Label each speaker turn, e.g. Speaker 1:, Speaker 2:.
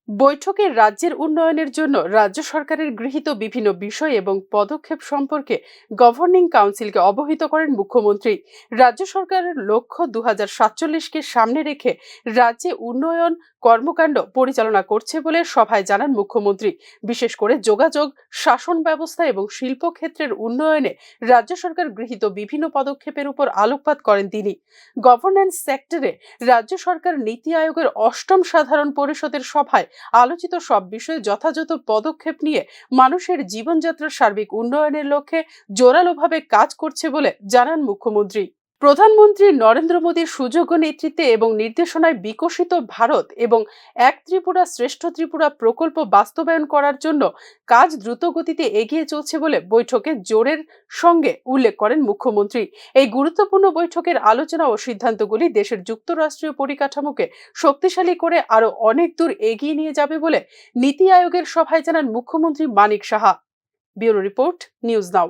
Speaker 1: বৈঠকে রাজ্যের উন্নয়নের জন্য রাজ্য সরকারের গৃহীত বিভিন্ন বিষয় এবং পদক্ষেপ সম্পর্কে গভর্নিং কাউন্সিলকে অবহিত করেন মুখ্যমন্ত্রী। রাজ্য সরকারের লক্ষ্য 2047কে সামনে রেখে রাজ্যে উন্নয়ন কর্মকাণ্ড পরিচালনা করছে বলে সভায় জানান মুখ্যমন্ত্রী। বিশেষ করে যোগাযোগ, শাসন ব্যবস্থা এবং শিল্পক্ষেত্রের উন্নয়নে রাজ্য সরকার গৃহীত বিভিন্ন পদক্ষেপের উপর আলোকপাত করেন তিনি। গভর্নেন্স সেক্টরে রাজ্য সরকার নীতি আয়োগের অষ্টম সাধারণ পরিষদের সভায় আলোচিত সব বিষয়ে যথাযথ পদক্ষেপ নিয়ে মানুষের জীবনযাত্রার সার্বিক উন্নয়নের লক্ষ্যে জোরালোভাবে কাজ করছে বলে জানান মুখ্যমন্ত্রী। প্রধানমন্ত্রী নরেন্দ্র মোদীর সুযোগ্য নেতৃত্বে এবং নির্দেশনায় বিকশিত ভারত এবং এক ত্রিপুরা শ্রেষ্ঠ ত্রিপুরা প্রকল্প বাস্তবায়ন করার জন্য কাজ দ্রুত গতিতে এগিয়ে চলছে বলে বৈঠকে জোরের সঙ্গে উল্লেখ করেন মুখ্যমন্ত্রী। এই গুরুত্বপূর্ণ বৈঠকের আলোচনা ও সিদ্ধান্তগুলি দেশের যুক্তরাষ্ট্রীয় পরিকাঠামোকে শক্তিশালী করে আরো অনেক দূর এগিয়ে নিয়ে যাবে বলে নীতি আয়োগের সভায় জানান মুখ্যমন্ত্রী Manik Saha. Bureau report, news নাও।